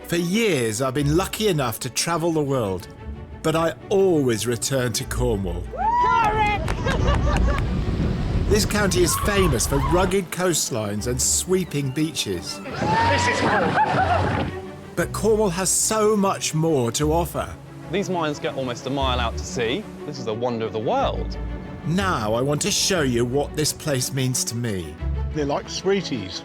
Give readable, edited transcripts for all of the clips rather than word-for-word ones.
For years, I've been lucky enough to travel the world, but I always return to Cornwall. This county is famous for rugged coastlines and sweeping beaches. This is cool. But Cornwall has so much more to offer. These mines get almost a mile out to sea. This is the wonder of the world. Now I want to show you what this place means to me. They're like sweeties.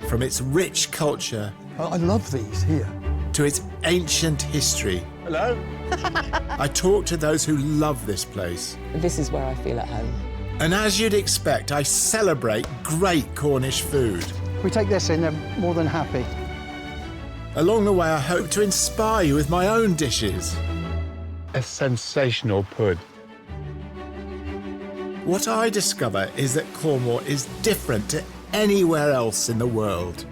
From its rich culture I love these here. to its ancient history. Hello? I talk to those who love this place. This is where I feel at home. And as you'd expect, I celebrate great Cornish food. We take this in, they're more than happy. Along the way, I hope to inspire you with my own dishes. A sensational pud. What I discover is that Cornwall is different to anywhere else in the world.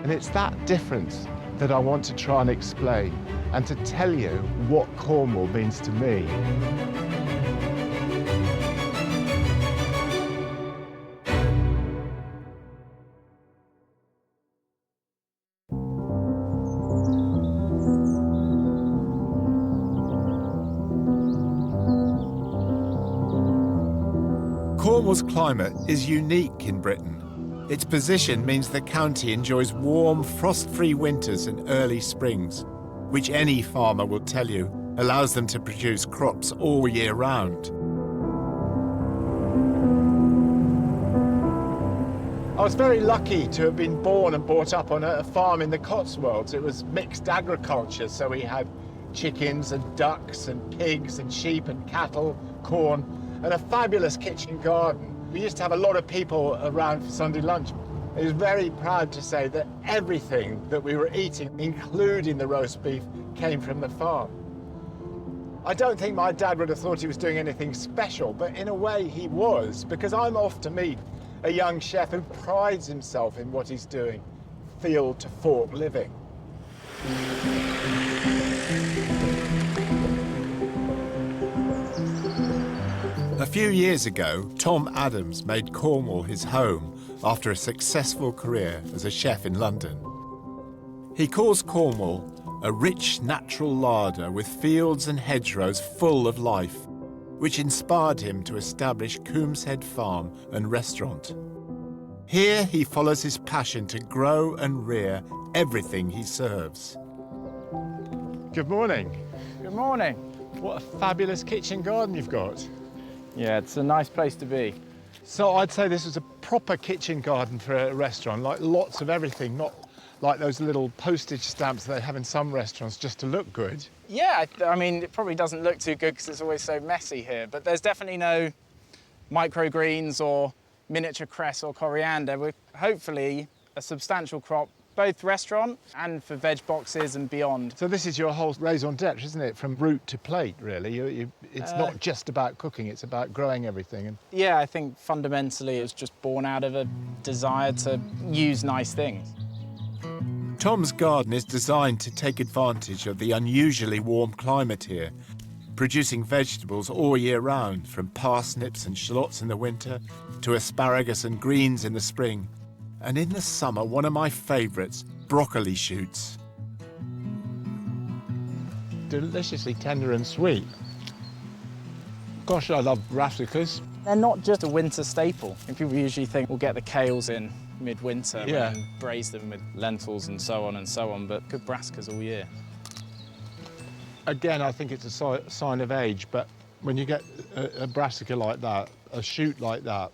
And it's that difference that I want to try and explain and to tell you what Cornwall means to me. Cornwall's climate is unique in Britain. Its position means the county enjoys warm, frost-free winters and early springs, which any farmer will tell you allows them to produce crops all year round. I was very lucky to have been born and brought up on a farm in the Cotswolds. It was mixed agriculture, so we had chickens and ducks and pigs and sheep and cattle, corn, and a fabulous kitchen garden. We used to have a lot of people around for Sunday lunch. I was very proud to say that everything that we were eating, including the roast beef, came from the farm. I don't think my dad would have thought he was doing anything special, but in a way he was, because I'm off to meet a young chef who prides himself in what he's doing, field to fork living. A few years ago, Tom Adams made Cornwall his home after a successful career as a chef in London. He calls Cornwall a rich natural larder with fields and hedgerows full of life, which inspired him to establish Coomshead Farm and Restaurant. Here he follows his passion to grow and rear everything he serves. Good morning. Good morning. What a fabulous kitchen garden you've got. Yeah, it's a nice place to be. So I'd say this was a proper kitchen garden for a restaurant, like lots of everything, not like those little postage stamps they have in some restaurants just to look good. Yeah, I mean, it probably doesn't look too good because it's always so messy here, but there's definitely no microgreens or miniature cress or coriander. We're hopefully a substantial crop, both restaurant and for veg boxes and beyond. So this is your whole raison d'etre, isn't it? From root to plate, really. It's not just about cooking, it's about growing everything. And Yeah, I think fundamentally it's just born out of a desire to use nice things. Tom's garden is designed to take advantage of the unusually warm climate here, producing vegetables all year round, from parsnips and shallots in the winter to asparagus and greens in the spring. And in the summer, one of my favourites, broccoli shoots. deliciously tender and sweet. Gosh, I love brassicas. They're not just a winter staple. And people usually think we'll get the kales in midwinter Yeah. and braise them with lentils and so on, but good brassicas all year. Again, I think it's a sign of age, but when you get a brassica like that, a shoot like that,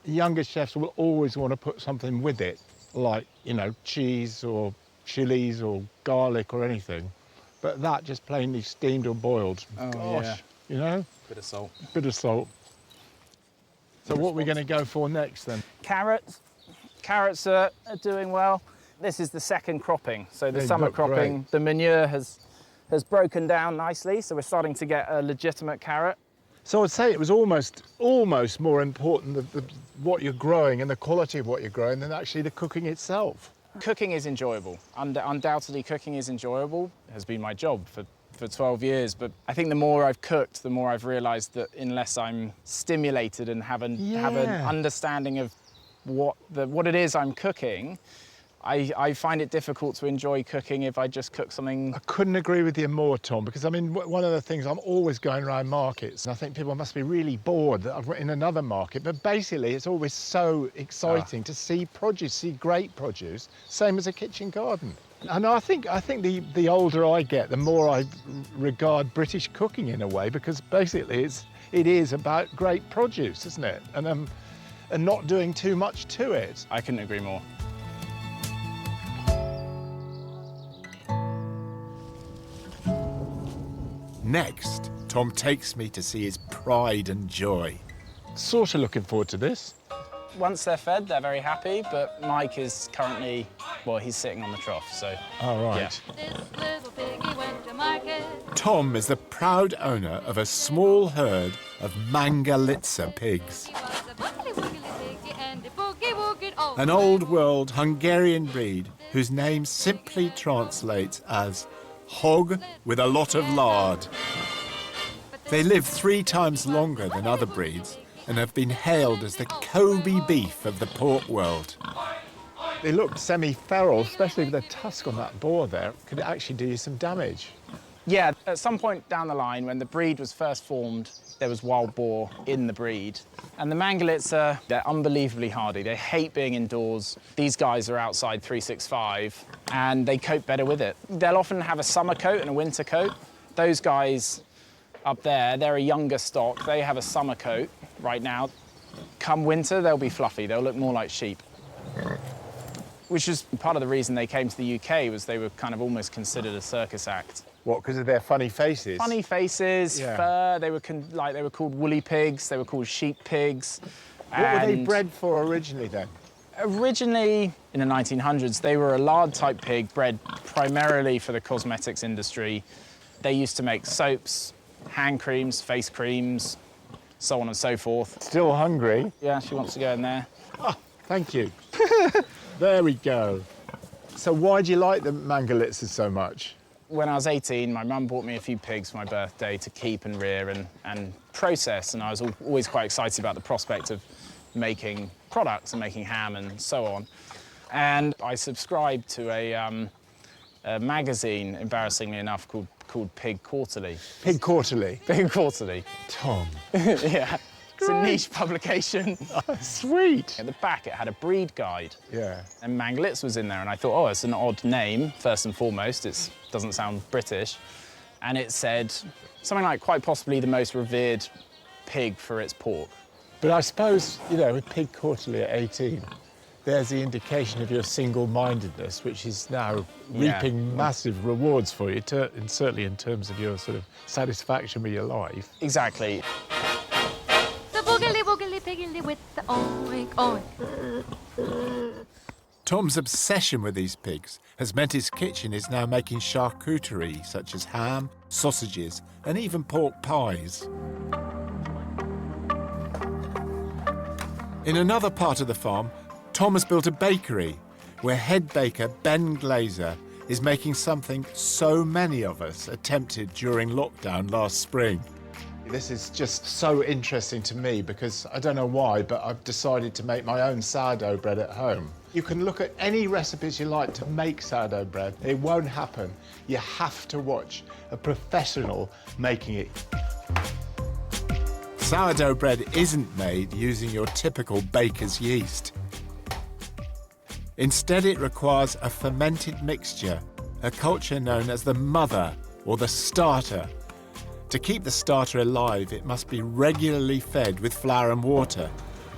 younger chefs will always want to put something with it, like, you know, cheese or chilies or garlic or anything. But that just plainly steamed or boiled. Oh, Gosh, yeah. you know? Bit of salt. Bit of salt. So what are we going to go for next then? Carrots. Carrots are doing well. This is the second cropping. So the They summer look cropping, great. the manure has broken down nicely, so we're starting to get a legitimate carrot. So I'd say it was almost more important what you're growing and the quality of what you're growing than actually the cooking itself. Cooking is enjoyable. Undoubtedly, cooking is enjoyable. It has been my job for 12 years, but I think the more I've cooked, the more I've realised that unless I'm stimulated and have an understanding of what it is I'm cooking, I find it difficult to enjoy cooking if I just cook something. I couldn't agree with you more, Tom, because I mean, one of the things, I'm always going around markets, and I think people must be really bored that I'm in another market, but basically it's always so exciting to see produce, see great produce, same as a kitchen garden. And I think the older I get, the more I regard British cooking in a way, because basically it is about great produce, isn't it? And not doing too much to it. I couldn't agree more. Next, Tom takes me to see his pride and joy. Sort of looking forward to this. Once they're fed, they're very happy, but Mike is currently, well, he's sitting on the trough, so... All right. Yeah. This little piggy went to market. Tom is the proud owner of a small herd of Mangalitsa pigs, He was a boogly woogly piggy and a boogie woogied all an the way. old-world Hungarian breed whose name simply translates as hog with a lot of lard. They live 3 times longer than other breeds and have been hailed as the Kobe beef of the pork world. They look semi-feral, especially with the tusk on that boar there. Could actually do you some damage. Yeah, at some point down the line, when the breed was first formed, there was wild boar in the breed. And the Mangalitsa, they're unbelievably hardy. They hate being indoors. These guys are outside 365, and they cope better with it. They'll often have a summer coat and a winter coat. Those guys up there, they're a younger stock. They have a summer coat right now. Come winter, they'll be fluffy. They'll look more like sheep. Which is part of the reason they came to the UK, was they were kind of almost considered a circus act. What, because of their funny faces? Funny faces, Yeah. fur. They were called woolly pigs. They were called sheep pigs. What were they And bred for originally then? Originally, in the 1900s, they were a lard-type pig bred primarily for the cosmetics industry. They used to make soaps, hand creams, face creams, so on and so forth. Still hungry? Yeah, she wants to go in there. Thank you. There we go. So why do you like the Mangalitsa so much? When I was 18, my mum bought me a few pigs for my birthday to keep and rear and process, and I was always quite excited about the prospect of making products and making ham and so on. And I subscribed to a magazine, embarrassingly enough, called Pig Quarterly. Pig Quarterly. Pig Quarterly. Tom. Yeah. It's a niche publication. Sweet. At the back, it had a breed guide. Yeah. And Mangalitsa was in there, and I thought, oh, it's an odd name, first and foremost. It doesn't sound British. And it said something like quite possibly the most revered pig for its pork. But I suppose, you know, with Pig Quarterly at 18, there's the indication of your single-mindedness, which is now Yeah. reaping massive rewards for you, and certainly in terms of your sort of satisfaction with your life. Exactly. The boogly woogly piggy with the oink oink. Tom's obsession with these pigs has meant his kitchen is now making charcuterie, such as ham, sausages, and even pork pies. In another part of the farm, Tom has built a bakery where head baker Ben Glazer is making something so many of us attempted during lockdown last spring. This is just so interesting to me because I don't know why, but I've decided to make my own sourdough bread at home. You can look at any recipes you like to make sourdough bread. It won't happen. You have to watch a professional making it. Sourdough bread isn't made using your typical baker's yeast. Instead, it requires a fermented mixture, a culture known as the mother or the starter. To keep the starter alive, it must be regularly fed with flour and water.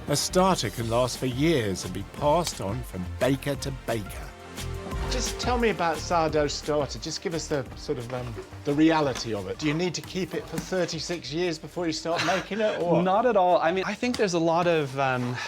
A starter can last for years and be passed on from baker to baker. Just tell me about sourdough starter. Just give us the sort of the reality of it. Do you need to keep it for 36 years before you start making it, or? Not at all. I mean, I think there's a lot of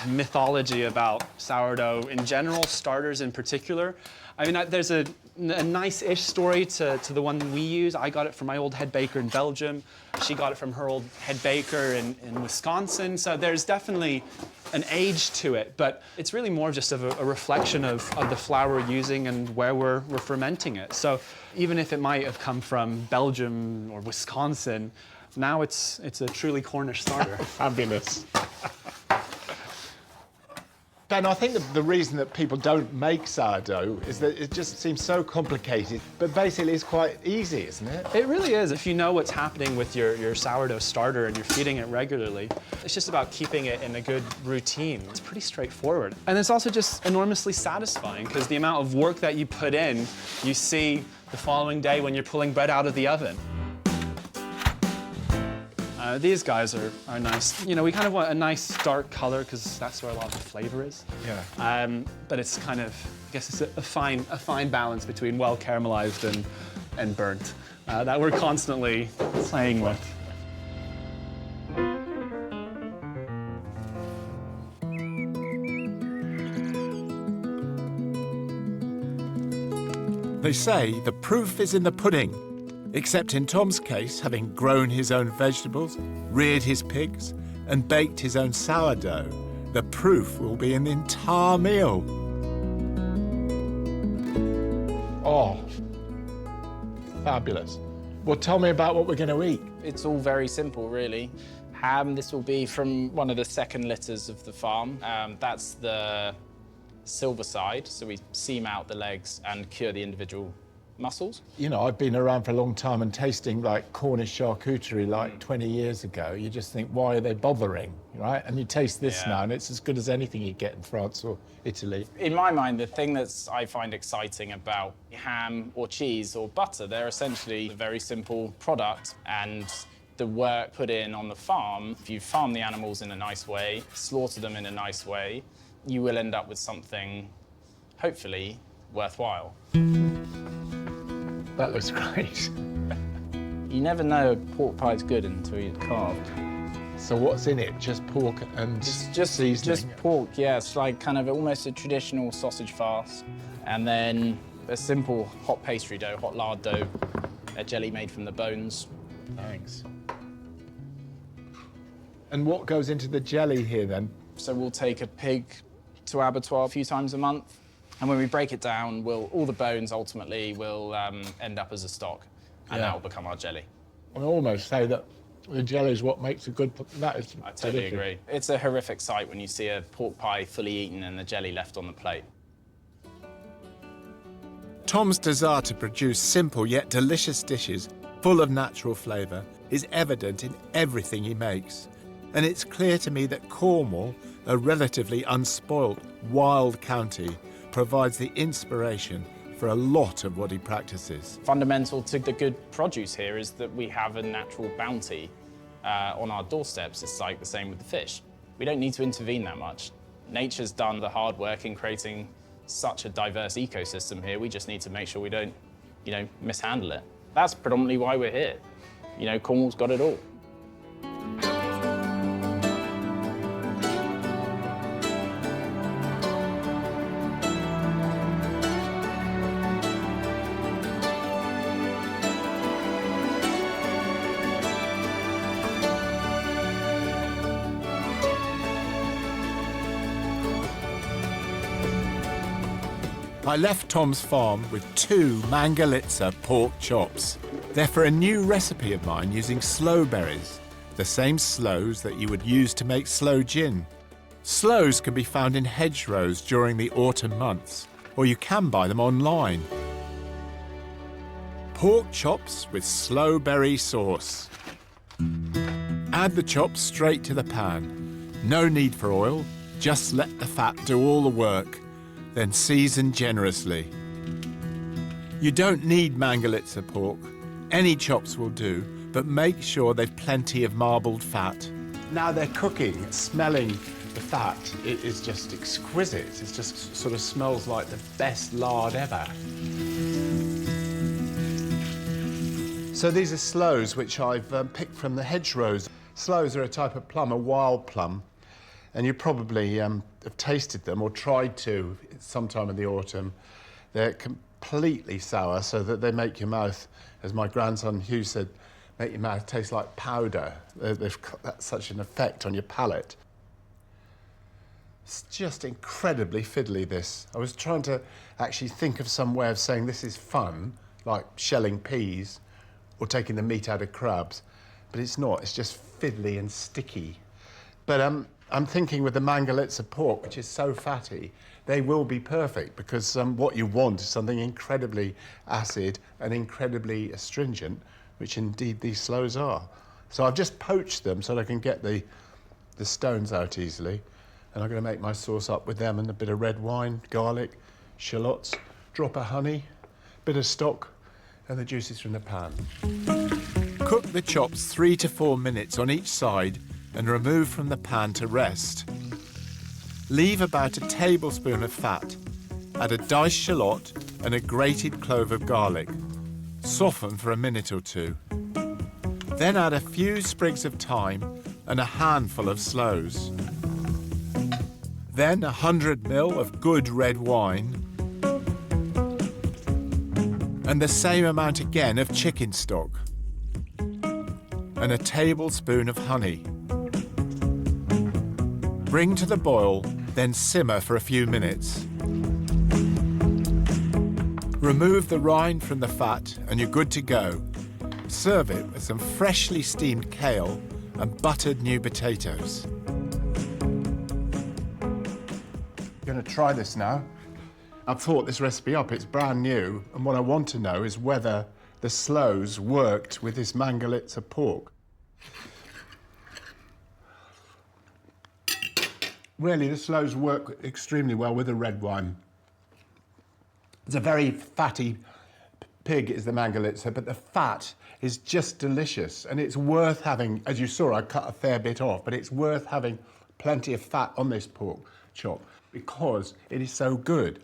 mythology about sourdough in general, starters in particular. I mean, there's a nice-ish story to the one we use. I got it from my old head baker in Belgium. She got it from her old head baker in Wisconsin. So there's definitely an age to it, but it's really more just of a reflection of the flour we're using and where we're fermenting it. So even if it might have come from Belgium or Wisconsin, now it's a truly Cornish starter. Fabulous. Ben, I think the reason that people don't make sourdough is that it just seems so complicated, but basically it's quite easy, isn't it? It really is. If you know what's happening with your sourdough starter and you're feeding it regularly, it's just about keeping it in a good routine. It's pretty straightforward. And it's also just enormously satisfying because the amount of work that you put in, you see the following day when you're pulling bread out of the oven. These guys are nice. You know, we kind of want a nice dark color because that's where a lot of the flavor is. Yeah. But it's kind of, I guess it's a fine balance between well caramelized and burnt that we're constantly playing with. They say the proof is in the pudding. Except in Tom's case, having grown his own vegetables, reared his pigs, and baked his own sourdough, the proof will be in the entire meal. Oh, fabulous. Well, tell me about what we're going to eat. It's all very simple, really. Ham, this will be from one of the second litters of the farm. That's the silver side, so we seam out the legs and cure the individual muscles. You know, I've been around for a long time and tasting like Cornish charcuterie like 20 years ago. You just think, why are they bothering, right? And you taste this now and it's as good as anything you get in France or Italy. In my mind, the thing that I find exciting about ham or cheese or butter, they're essentially a very simple product, and the work put in on the farm, if you farm the animals in a nice way, slaughter them in a nice way, you will end up with something, hopefully, worthwhile. That looks great. You never know a pork pie's good until it's carved. So what's in it? Just pork and seasoning? Just pork, yeah. It's like kind of almost a traditional sausage farce. And then a simple hot pastry dough, hot lard dough, a jelly made from the bones. Thanks. And what goes into the jelly here then? So we'll take a pig to abattoir a few times a month. And when we break it down, all the bones ultimately will end up as a stock, and that will become our jelly. I almost say that the jelly is what makes a good. That is. I totally agree. It's a horrific sight when you see a pork pie fully eaten and the jelly left on the plate. Tom's desire to produce simple yet delicious dishes full of natural flavour is evident in everything he makes. And it's clear to me that Cornwall, a relatively unspoilt, wild county, provides the inspiration for a lot of what he practices. Fundamental to the good produce here is that we have a natural bounty on our doorsteps. It's like the same with the fish. We don't need to intervene that much. Nature's done the hard work in creating such a diverse ecosystem here. We just need to make sure we don't, mishandle it. That's predominantly why we're here. Cornwall's got it all. I left Tom's farm with 2 Mangalitsa pork chops. They're for a new recipe of mine using sloe berries, the same sloes that you would use to make sloe gin. Sloes can be found in hedgerows during the autumn months, or you can buy them online. Pork chops with sloe berry sauce. Add the chops straight to the pan. No need for oil, just let the fat do all the work. Then season generously. You don't need Mangalitsa pork. Any chops will do, but make sure they've plenty of marbled fat. Now they're cooking, smelling the fat. It is just exquisite. It just sort of smells like the best lard ever. So these are sloes, which I've picked from the hedgerows. Sloes are a type of plum, a wild plum. And you probably have tasted them or tried to sometime in the autumn. They're completely sour, so that they make your mouth, as my grandson Hugh said, make your mouth taste like powder. They've got such an effect on your palate. It's just incredibly fiddly, this. I was trying to actually think of some way of saying this is fun, like shelling peas or taking the meat out of crabs, but it's not. It's just fiddly and sticky. But I'm thinking with the Mangalitsa pork, which is so fatty, they will be perfect because what you want is something incredibly acid and incredibly astringent, which indeed these sloes are. So I've just poached them so that I can get the stones out easily. And I'm going to make my sauce up with them and a bit of red wine, garlic, shallots, drop of honey, bit of stock, and the juices from the pan. Cook the chops 3 to 4 minutes on each side and remove from the pan to rest. Leave about a tablespoon of fat. Add a diced shallot and a grated clove of garlic. Soften for a minute or two. Then add a few sprigs of thyme and a handful of sloes. Then 100 ml of good red wine and the same amount again of chicken stock and a tablespoon of honey. Bring to the boil, then simmer for a few minutes. Remove the rind from the fat and you're good to go. Serve it with some freshly steamed kale and buttered new potatoes. Going to try this now. I've thought this recipe up, it's brand new, and what I want to know is whether the sloes worked with this Mangalitsa pork. Really, the sloes work extremely well with the red wine. It's a very fatty pig, is the Mangalitsa, but the fat is just delicious, and it's worth having, as you saw, I cut a fair bit off, but it's worth having plenty of fat on this pork chop because it is so good.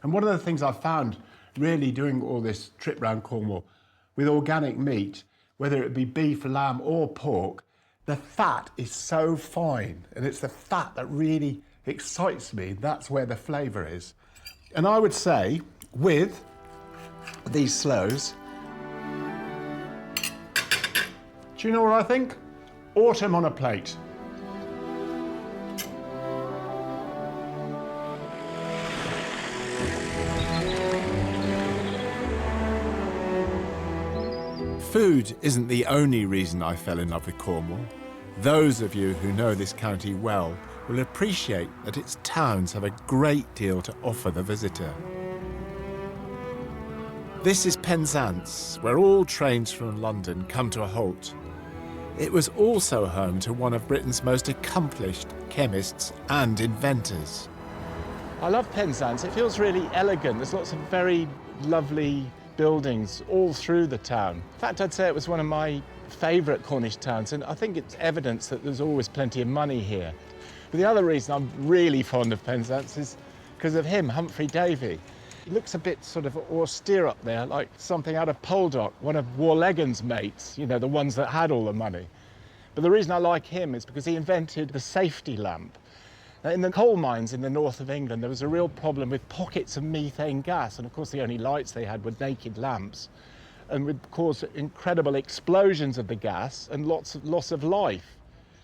And one of the things I've found really doing all this trip around Cornwall with organic meat, whether it be beef, lamb or pork, the fat is so fine, and it's the fat that really excites me. That's where the flavour is. And I would say, with these sloes, do you know what I think? Autumn on a plate. Food isn't the only reason I fell in love with Cornwall. Those of you who know this county well will appreciate that its towns have a great deal to offer the visitor. This is Penzance, where all trains from London come to a halt. It was also home to one of Britain's most accomplished chemists and inventors. I love Penzance. It feels really elegant. There's lots of very lovely buildings all through the town. In fact, I'd say it was one of my favourite Cornish towns, and I think it's evidence that there's always plenty of money here. But the other reason I'm really fond of Penzance is because of him, Humphrey Davy. He looks a bit sort of austere up there, like something out of Poldock, one of Warlegan's mates, you know, the ones that had all the money. But the reason I like him is because he invented the safety lamp. Now, in the coal mines in the north of England, there was a real problem with pockets of methane gas, and of course the only lights they had were naked lamps, and would cause incredible explosions of the gas and lots of loss of life.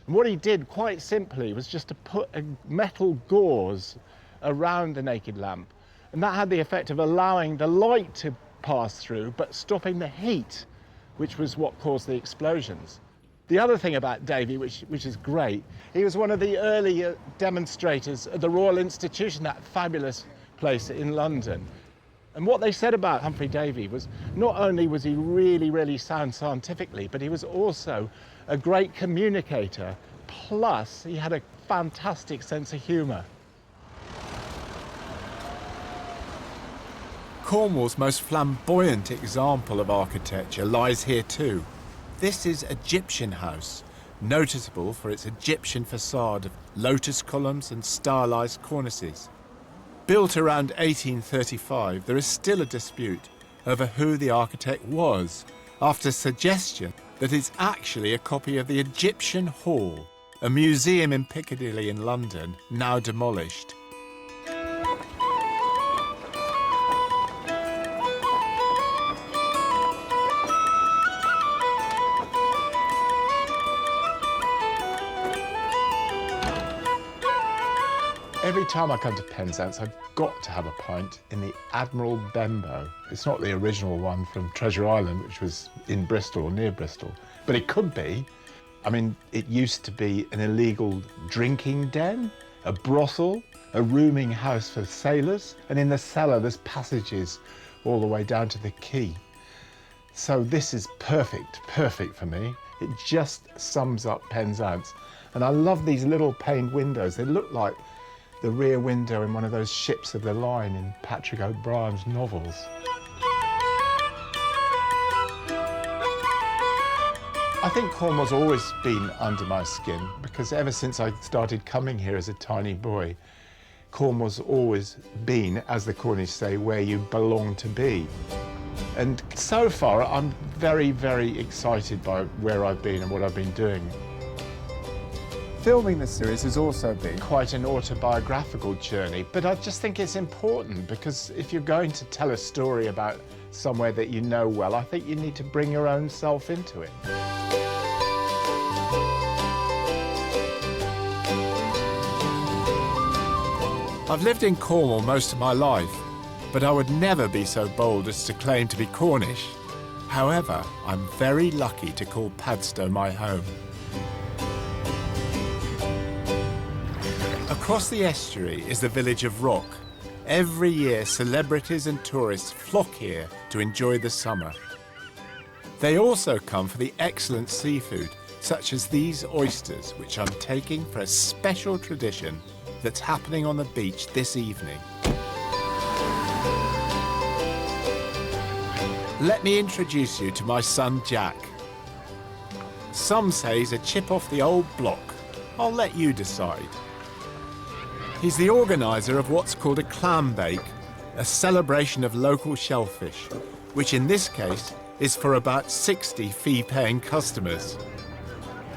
And what he did, quite simply, was just to put a metal gauze around the naked lamp, and that had the effect of allowing the light to pass through, but stopping the heat, which was what caused the explosions. The other thing about Davy, which is great, he was one of the early demonstrators at the Royal Institution, that fabulous place in London. And what they said about Humphrey Davy was not only was he really, really sound scientifically, but he was also a great communicator, plus he had a fantastic sense of humour. Cornwall's most flamboyant example of architecture lies here too. This is Egyptian House, noticeable for its Egyptian facade of lotus columns and stylised cornices. Built around 1835, there is still a dispute over who the architect was, after suggestion that it's actually a copy of the Egyptian Hall, a museum in Piccadilly in London, now demolished. Every time I come to Penzance, I've got to have a pint in the Admiral Benbow. It's not the original one from Treasure Island, which was in Bristol or near Bristol, but it could be. I mean, it used to be an illegal drinking den, a brothel, a rooming house for sailors, and in the cellar there's passages all the way down to the quay. So this is perfect for me. It just sums up Penzance. And I love these little paned windows. They look like the rear window in one of those ships of the line in Patrick O'Brien's novels. I think Cornwall's always been under my skin because ever since I started coming here as a tiny boy, Cornwall's always been, as the Cornish say, where you belong to be. And so far, I'm very, very excited by where I've been and what I've been doing. Filming the series has also been quite an autobiographical journey, but I just think it's important because if you're going to tell a story about somewhere that you know well, I think you need to bring your own self into it. I've lived in Cornwall most of my life, but I would never be so bold as to claim to be Cornish. However, I'm very lucky to call Padstow my home. Across the estuary is the village of Rock. Every year, celebrities and tourists flock here to enjoy the summer. They also come for the excellent seafood, such as these oysters, which I'm taking for a special tradition that's happening on the beach this evening. Let me introduce you to my son Jack. Some say he's a chip off the old block. I'll let you decide. He's the organiser of what's called a clam bake, a celebration of local shellfish, which in this case is for about 60 fee-paying customers.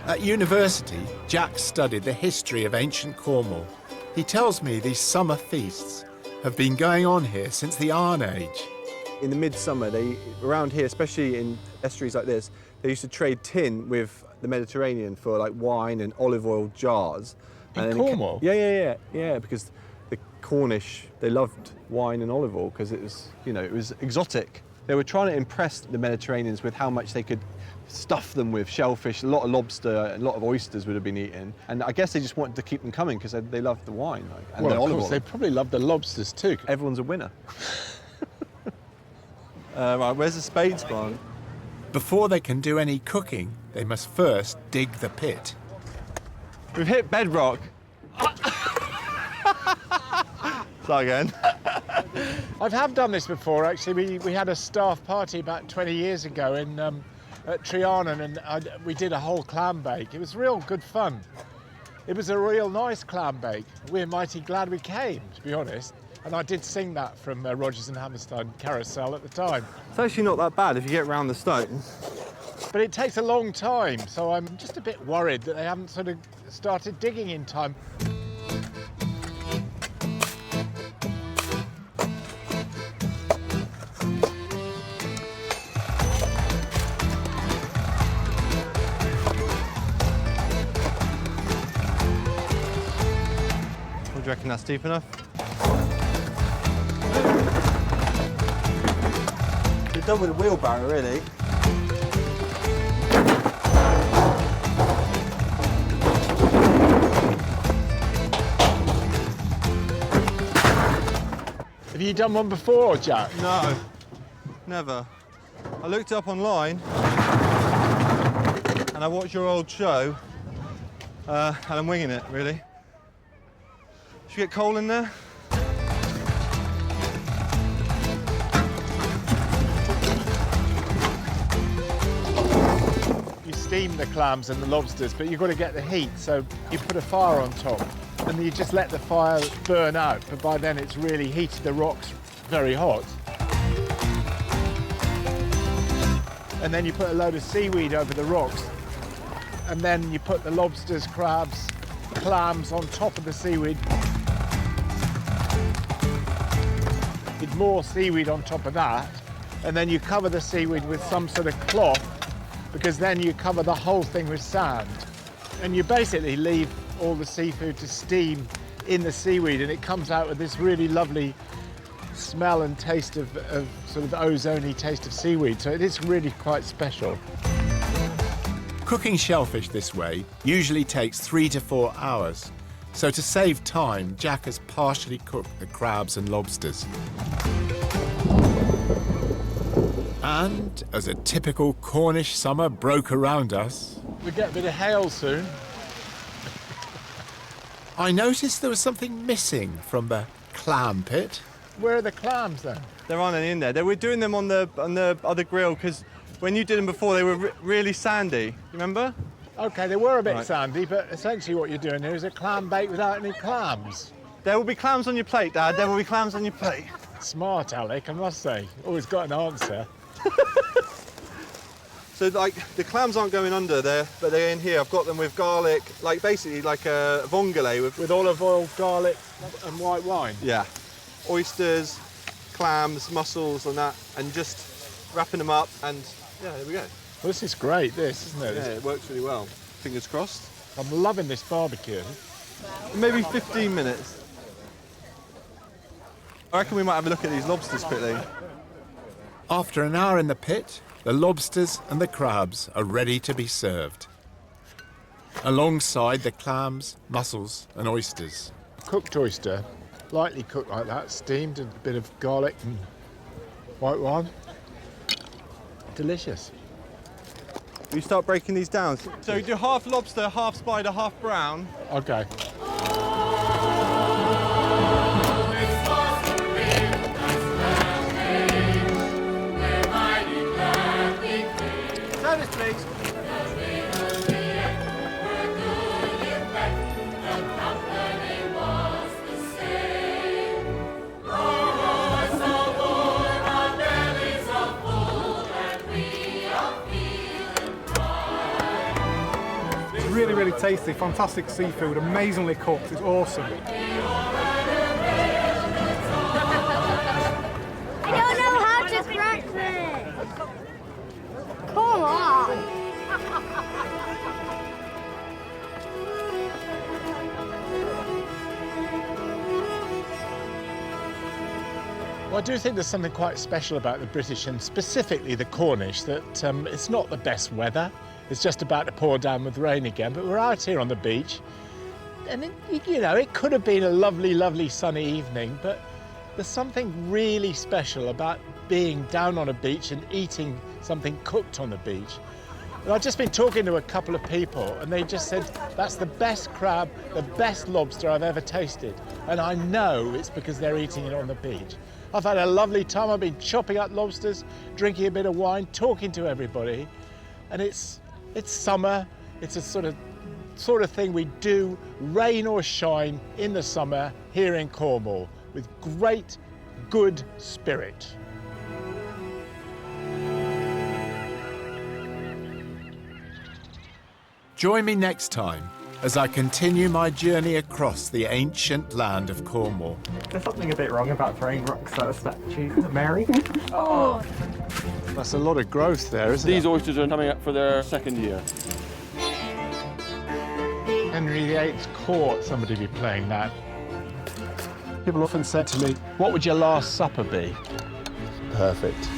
At university, Jack studied the history of ancient Cornwall. He tells me these summer feasts have been going on here since the Iron Age. In the midsummer, around here, especially in estuaries like this, they used to trade tin with the Mediterranean for like wine and olive oil jars. In Cornwall? Yeah, because the Cornish, they loved wine and olive oil because it was, you know, it was exotic. They were trying to impress the Mediterraneans with how much they could stuff them with shellfish. A lot of lobster, a lot of oysters would have been eaten. And I guess they just wanted to keep them coming because they loved the wine and the olive oil. They probably loved the lobsters too. Everyone's a winner. Right, where's the spades gone? Before they can do any cooking, they must first dig the pit. We've hit bedrock. Start again. I have done this before, actually. We had a staff party about 20 years ago at Trianon, and we did a whole clam bake. It was real good fun. It was a real nice clam bake. We're mighty glad we came, to be honest. And I did sing that from Rodgers and Hammerstein Carousel at the time. It's actually not that bad if you get round the stone. But it takes a long time, so I'm just a bit worried that they haven't sort of started digging in time. Do you reckon that's deep enough? You're done with a wheelbarrow, really. Have you done one before, Jack? No, never. I looked it up online and I watched your old show and I'm winging it, really. Should we get coal in there? You steam the clams and the lobsters, but you've got to get the heat, so you put a fire on top and you just let the fire burn out, but by then it's really heated the rocks very hot. And then you put a load of seaweed over the rocks, and then you put the lobsters, crabs, clams on top of the seaweed. With more seaweed on top of that, and then you cover the seaweed with some sort of cloth, because then you cover the whole thing with sand. And you basically leave all the seafood to steam in the seaweed, and it comes out with this really lovely smell and taste of sort of ozone-y taste of seaweed. So it is really quite special. Cooking shellfish this way usually takes 3 to 4 hours. So to save time, Jack has partially cooked the crabs and lobsters. And as a typical Cornish summer broke around us, We get a bit of hail soon. I noticed there was something missing from the clam pit. Where are the clams then? There aren't any in there. We're doing them on the other grill because when you did them before, they were really sandy. You remember? Okay, they were a bit Right. sandy, but essentially what you're doing here is a clam bake without any clams. There will be clams on your plate, Dad. There will be clams on your plate. Smart, Alec, I must say. Always got an answer. So, like, the clams aren't going under there, but they're in here. I've got them with garlic, like basically like a vongole with With olive oil, garlic, and white wine. yeah, oysters, clams, mussels, and that, and just wrapping them up. And yeah, there we go. Well, this is great, this, isn't it? Yeah, it works really well. Fingers crossed. I'm loving this barbecue. Maybe 15 minutes. I reckon we might have a look at these lobsters quickly. After an hour in the pit, the lobsters and the crabs are ready to be served. Alongside the clams, mussels and oysters. Cooked oyster, lightly cooked like that, steamed, and a bit of garlic and white wine. Delicious. We start breaking these down. So we do half lobster, half spider, half brown. Okay. Service, please. It's really, really tasty, fantastic seafood, amazingly cooked, it's awesome. I don't know how to crack this. Come on. Well, I do think there's something quite special about the British and specifically the Cornish, that it's not the best weather. It's just about to pour down with rain again, but we're out here on the beach. And, it could have been a lovely, lovely sunny evening, but there's something really special about being down on a beach and eating something cooked on the beach. And I've just been talking to a couple of people and they just said, that's the best crab, the best lobster I've ever tasted. And I know it's because they're eating it on the beach. I've had a lovely time. I've been chopping up lobsters, drinking a bit of wine, talking to everybody. And it's summer. It's a sort of thing we do, rain or shine, in the summer here in Cornwall with great, good spirit. Join me next time as I continue my journey across the ancient land of Cornwall. There's something a bit wrong about throwing rocks at a statue, Mary. That's a lot of growth there, isn't These it? oysters are coming up for their second year. Henry VIII's court, somebody be playing that. People often said to me, what would your last supper be? Perfect.